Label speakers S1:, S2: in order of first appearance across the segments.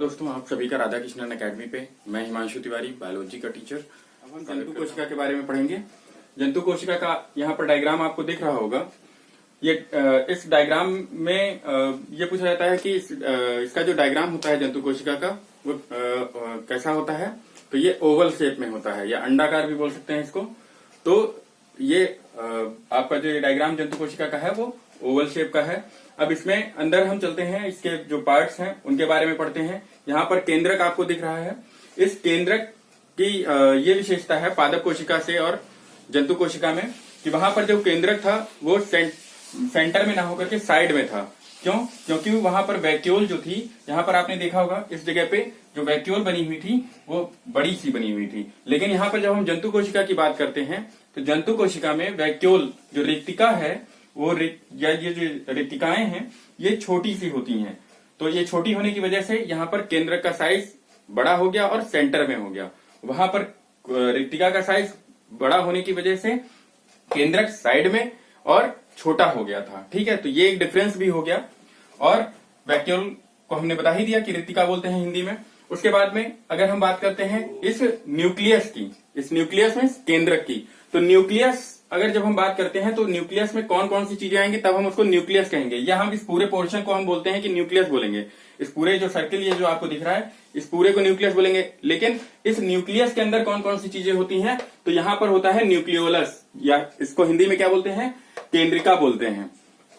S1: दोस्तों, आप सभी का राधा कृष्णन अकेडमी पे मैं हिमांशु तिवारी, बायोलॉजी का टीचर। अब हम जंतु कोशिका के बारे में पढ़ेंगे। जंतु कोशिका का यहाँ पर डायग्राम आपको दिख रहा होगा। ये इस डायग्राम में ये पूछा जाता है कि इसका जो डायग्राम होता है जंतु कोशिका का वो कैसा होता है। तो ये ओवल शेप में होता है या अंडाकार भी बोल सकते हैं इसको। तो ये आपका जो डायग्राम जंतु कोशिका का है वो ओवल शेप का है। अब इसमें अंदर हम चलते हैं, इसके जो पार्ट्स हैं उनके बारे में पढ़ते हैं। यहाँ पर केंद्रक आपको दिख रहा है। इस केंद्रक की ये विशेषता है पादप कोशिका से और जंतु कोशिका में कि वहां पर जो केंद्रक था वो सेंटर में ना होकर के साइड में था। क्यों? क्योंकि वहां पर वैक्यूल जो थी, यहाँ पर आपने देखा होगा इस जगह पे जो वैक्यूल बनी हुई थी वो बड़ी सी बनी हुई थी। लेकिन यहाँ पर जब हम जंतु कोशिका की बात करते हैं तो जंतु कोशिका में वैक्यूल जो रिक्तिका है वो ये जो रिक्तिकाएं हैं ये छोटी सी होती हैं। तो ये छोटी होने की वजह से यहाँ पर केंद्रक का साइज बड़ा हो गया और सेंटर में हो गया। वहां पर रिक्तिका का साइज बड़ा होने की वजह से केंद्रक साइड में और छोटा हो गया था। ठीक है, तो ये एक डिफरेंस भी हो गया। और वैक्यूल को हमने बता ही दिया कि रिक्तिका बोलते हैं हिंदी में। उसके बाद में अगर हम बात करते हैं इस न्यूक्लियस की, इस न्यूक्लियस में केंद्रक की, तो न्यूक्लियस अगर जब हम बात करते हैं तो न्यूक्लियस में कौन कौन सी चीजें आएंगी तब हम उसको न्यूक्लियस कहेंगे, या हम इस पूरे पोर्शन को हम बोलते हैं कि न्यूक्लियस बोलेंगे। इस पूरे जो सर्किल ये जो आपको दिख रहा है इस पूरे को न्यूक्लियस बोलेंगे। लेकिन इस न्यूक्लियस के अंदर कौन कौन सी चीजें होती हैं, तो यहाँ पर होता है न्यूक्लियोलस, या इसको हिंदी में क्या बोलते हैं, केंद्रिका बोलते हैं।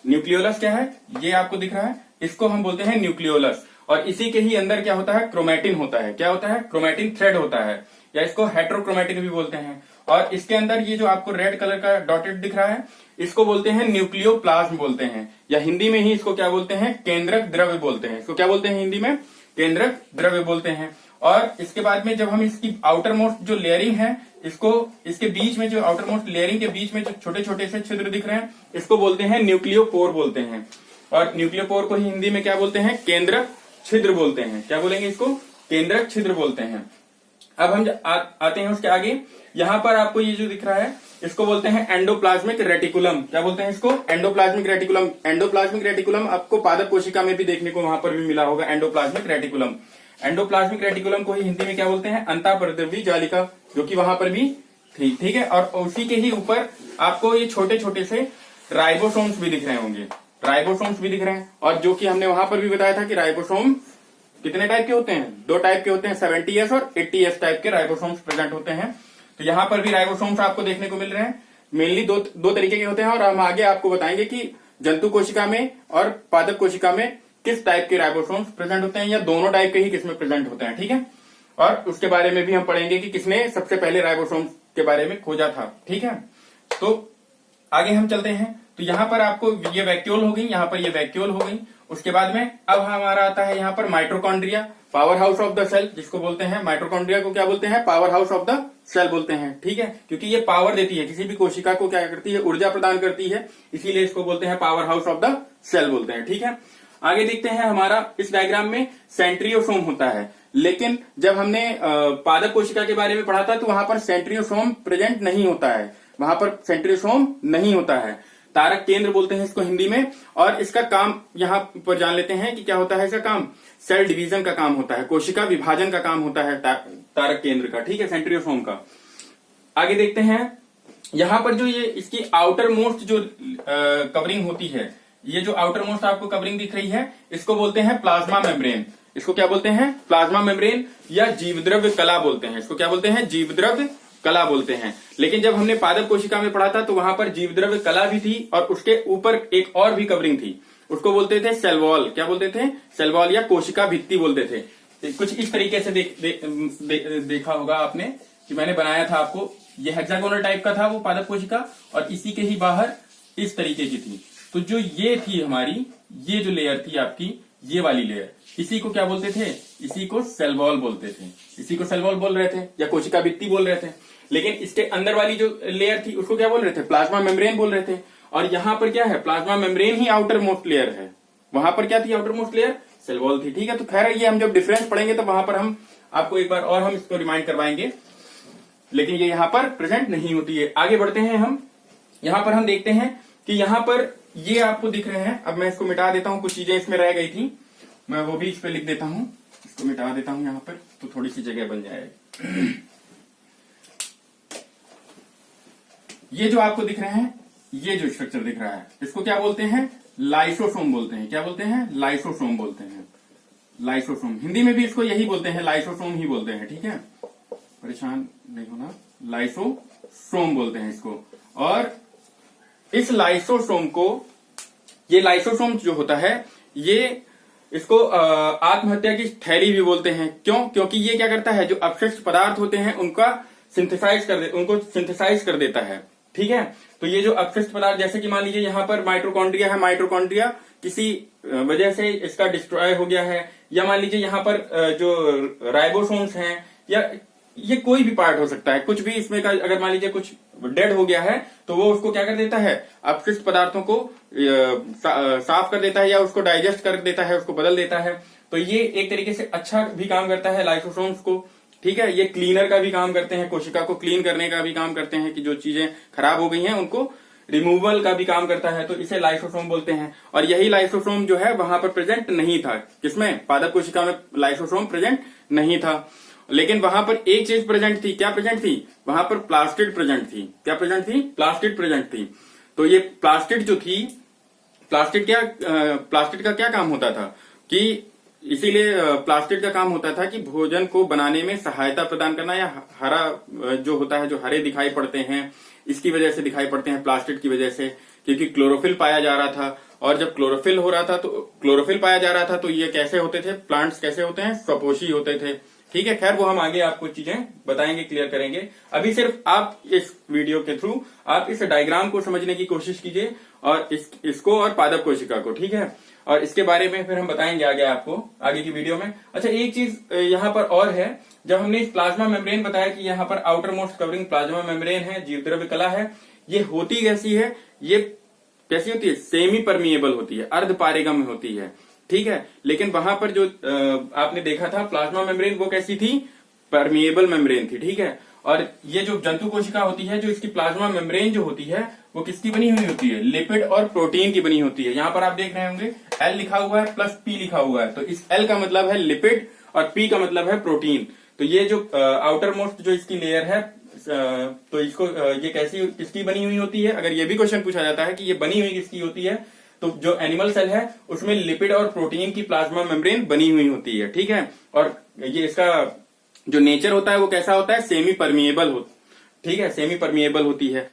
S1: न्यूक्लियोलस क्या है ये आपको दिख रहा है, इसको हम बोलते हैं न्यूक्लियोलस। और इसी के ही अंदर क्या होता है, क्रोमैटिन होता है। क्या होता है? क्रोमैटिन थ्रेड होता है, या इसको हेट्रोक्रोमैटिन भी बोलते हैं। और इसके अंदर ये जो आपको रेड कलर का डॉटेड दिख रहा है इसको बोलते हैं न्यूक्लियोप्लाज्म बोलते हैं, या हिंदी में ही इसको क्या बोलते हैं, केंद्रक द्रव्य बोलते हैं। इसको क्या बोलते हैं हिंदी में, केंद्रक द्रव्य बोलते हैं। और इसके बाद में जब हम इसकी आउटर मोस्ट जो लेयरिंग है, इसको इसके बीच में जो आउटर मोस्ट लेयरिंग के बीच में जो छोटे छोटे से छिद्र दिख रहे हैं इसको बोलते हैं न्यूक्लियोपोर बोलते हैं। और न्यूक्लियोपोर को ही हिंदी में क्या बोलते हैं, केंद्रक छिद्र बोलते हैं। क्या बोलेंगे इसको, केंद्रक छिद्र बोलते हैं। अब हम आते हैं उसके आगे। यहाँ पर आपको ये जो दिख रहा है इसको बोलते हैं एंडोप्लाज्मिक रेटिकुलम। क्या बोलते हैं इसको, एंडोप्लाज्मिक रेटिकुलम। एंडोप्लाज्मिक रेटिकुलम आपको पादप कोशिका में भी देखने को वहां पर भी मिला होगा, एंडोप्लाज्मिक रेटिकुलम। एंडोप्लाज्मिक रेटिकुलम को ही हिंदी में क्या बोलते हैं, अंतःपरिद्रवी जालिका, जो कि वहां पर भी थी। ठीक है, और उसी के ही ऊपर आपको ये छोटे छोटे से राइबोसोम्स भी दिख रहे होंगे, राइबोसोम्स भी दिख रहे हैं। और जो कि हमने वहां पर भी बताया था कि राइबोसोम कितने टाइप के होते हैं, 2 टाइप के होते हैं, 70S और 80S टाइप के राइबोसोम्स प्रेजेंट होते हैं। तो यहाँ पर भी राइबोसोम्स आपको देखने को मिल रहे हैं। मेनली दो तरीके के होते हैं, और हम आगे आपको बताएंगे कि जंतु कोशिका में और पादप कोशिका में किस टाइप के राइबोसोम्स प्रेजेंट होते हैं, या दोनों टाइप के ही किसमें प्रेजेंट होते हैं। ठीक है, और उसके बारे में भी हम पढ़ेंगे कि किसने सबसे पहले राइबोसोम्स के बारे में खोजा था। ठीक है, तो आगे हम चलते हैं। तो यहाँ पर आपको ये वैक्यूल हो गई, यहाँ पर ये वैक्यूल हो गई। उसके बाद में अब हमारा आता है यहाँ पर mitochondria, power house of the cell जिसको बोलते हैं। माइटोकॉन्ड्रिया को क्या बोलते हैं, power house of the cell बोलते हैं। ठीक है, क्योंकि ये पावर देती है, किसी भी कोशिका को क्या करती है, ऊर्जा प्रदान करती है, इसीलिए इसको बोलते हैं power house of the cell बोलते हैं। ठीक है, आगे देखते हैं। हमारा इस डायग्राम में सेंट्रियोसोम होता है, लेकिन जब हमने पादप कोशिका के बारे में पढ़ा था तो वहां पर सेंट्रियोसोम प्रेजेंट नहीं होता है, वहां पर सेंट्रियोसोम नहीं होता है। तारक केंद्र बोलते हैं इसको हिंदी में। और इसका काम यहाँ पर जान लेते हैं कि क्या होता है इसका काम, सेल डिवीजन का काम होता है, कोशिका विभाजन का काम होता है तारक केंद्र का। ठीक है, सेंट्रियोसोम का। आगे देखते हैं। यहाँ पर जो ये इसकी आउटर मोस्ट जो कवरिंग होती है, ये जो आउटर मोस्ट आपको कवरिंग दिख रही है इसको बोलते हैं प्लाज्मा मेम्ब्रेन। इसको क्या बोलते हैं, प्लाज्मा मेम्ब्रेन, या जीवद्रव्य कला बोलते हैं। इसको क्या बोलते हैं, जीवद्रव्य कला बोलते हैं। लेकिन जब हमने पादप कोशिका में पढ़ा था तो वहां पर जीवद्रव्य कला भी थी और उसके ऊपर एक और भी कवरिंग थी, उसको बोलते थे सेल वॉल। क्या बोलते थे, सेल वॉल, या कोशिका भित्ति बोलते थे। कुछ इस तरीके से देखा होगा आपने कि मैंने बनाया था आपको। ये हेक्सागोनल टाइप का था वो पादप कोशिका, और इसी के ही बाहर इस तरीके की थी। तो जो ये थी हमारी, ये जो लेयर थी आपकी, ये वाली लेयर, इसी को क्या बोलते थे, इसी को सेल वॉल बोलते थे। इसी को सेल वॉल बोल रहे थे या कोशिका भित्ति बोल रहे थे। लेकिन इसके अंदर वाली जो लेयर थी उसको क्या बोल रहे थे, प्लाज्मा मेम्ब्रेन बोल रहे थे। और यहाँ पर क्या है, प्लाज्मा मेम्ब्रेन ही आउटर मोस्ट लेयर है। वहां पर क्या थी, outer most layer cell wall थी। ठीक है, तो खैर ये हम जब डिफरेंस पढ़ेंगे तो वहां पर हम आपको एक बार और हम इसको रिमाइंड करवाएंगे, लेकिन ये यहाँ पर प्रेजेंट नहीं होती है। आगे बढ़ते हैं हम। यहाँ पर हम देखते हैं कि यहाँ पर ये आपको दिख रहे हैं। अब मैं इसको मिटा देता हूँ, कुछ चीजें इसमें रह गई थी, मैं वो भी इस पे लिख देता हूँ। इसको मिटा देता हूं यहाँ पर, तो थोड़ी सी जगह बन जाएगी। ये जो आपको दिख रहे हैं, ये जो स्ट्रक्चर दिख रहा है, इसको क्या बोलते हैं? लाइसोसोम बोलते हैं। क्या बोलते हैं? लाइसोसोम बोलते हैं। लाइसोसोम, हिंदी में भी इसको यही बोलते हैं, लाइसोसोम ही बोलते हैं, ठीक है, परेशान नहीं होना, लाइसोसोम बोलते हैं इसको। और इस लाइसोसोम को, ये लाइसोसोम जो होता है, ये इसको आत्महत्या की थैली भी बोलते हैं। क्यों? क्योंकि ये क्या करता है, जो अपशिष्ट पदार्थ होते हैं उनको सिंथेसाइज कर देता है, ठीक है। तो ये जो अपशिष्ट पदार्थ, जैसे कि मान लीजिए यहाँ पर माइटोकॉन्ड्रिया है, माइटोकॉन्ड्रिया किसी वजह से इसका डिस्ट्रॉय हो गया है, या मान लीजिए यहाँ पर जो राइबोसोम्स हैं, या ये कोई भी पार्ट हो सकता है, कुछ भी इसमें का अगर मान लीजिए कुछ डेड हो गया है, तो वो उसको क्या कर देता है, अपशिष्ट पदार्थों को साफ कर देता है, या उसको डाइजेस्ट कर देता है, उसको बदल देता है। तो ये एक तरीके से अच्छा भी काम करता है लाइसोसोम्स को, ठीक है। ये क्लीनर का भी काम करते हैं, कोशिका को क्लीन करने का भी काम करते हैं, कि जो चीजें खराब हो गई हैं उनको रिमूवल का भी काम करता है, तो इसे लाइसोसोम बोलते हैं। और यही लाइसोसोम जो है वहां पर प्रेजेंट नहीं था, किसमें? पादप कोशिका में लाइसोसोम प्रेजेंट नहीं था, लेकिन वहां पर एक चीज प्रेजेंट थी। क्या प्रेजेंट थी? वहां पर प्लास्टिड प्रेजेंट थी। क्या प्रेजेंट थी? प्लास्टिड प्रेजेंट थी। तो ये प्लास्टिड जो थी, प्लास्टिड का क्या काम होता था कि इसीलिए प्लास्टिड का काम होता था कि भोजन को बनाने में सहायता प्रदान करना, या हरा जो होता है, जो हरे दिखाई पड़ते हैं, इसकी वजह से दिखाई पड़ते हैं, प्लास्टिड की वजह से, क्योंकि क्लोरोफिल पाया जा रहा था। और जब क्लोरोफिल पाया जा रहा था, तो ये कैसे होते थे? प्लांट्स कैसे होते हैं? स्वपोषी होते थे, ठीक है। खैर, वो हम आगे आपको चीजें बताएंगे, क्लियर करेंगे। अभी सिर्फ आप इस वीडियो के थ्रू आप इस डायग्राम को समझने की कोशिश कीजिए, और इसको और पादप कोशिका को, ठीक है। और इसके बारे में फिर हम बताएंगे आगे आपको, आगे की वीडियो में। अच्छा, एक चीज यहाँ पर और है, जब हमने इस प्लाज्मा मेम्ब्रेन बताया कि यहाँ पर outer most covering plasma membrane है, जीवद्रव्य कला है, ये होती कैसी है? ये कैसी होती है? सेमी परमिएबल होती है, अर्ध पारेगम्य होती है, ठीक है। लेकिन वहां पर जो आपने देखा था प्लाज्मा मेम्ब्रेन, वो कैसी थी? परमिएबल मेम्ब्रेन थी, ठीक है। और ये जो जंतु कोशिका होती है, जो इसकी प्लाज्मा मेम्ब्रेन जो होती है, वो किसकी बनी हुई होती है? लिपिड और प्रोटीन की बनी होती है। यहाँ पर आप देख रहे होंगे L लिखा हुआ है प्लस P लिखा हुआ है, तो इस L का मतलब है लिपिड और P का मतलब है प्रोटीन। तो ये जो आउटर मोस्ट जो इसकी लेयर है, तो इसको ये किसकी बनी हुई होती है? अगर ये भी क्वेश्चन पूछा जाता है कि ये बनी हुई किसकी होती है, तो जो एनिमल सेल है उसमें लिपिड और प्रोटीन की प्लाज्मा मेम्ब्रेन बनी हुई होती है, ठीक है। और ये इसका जो नेचर होता है वो कैसा होता है? सेमी परमिएबल, ठीक है, सेमी परमिएबल होती है।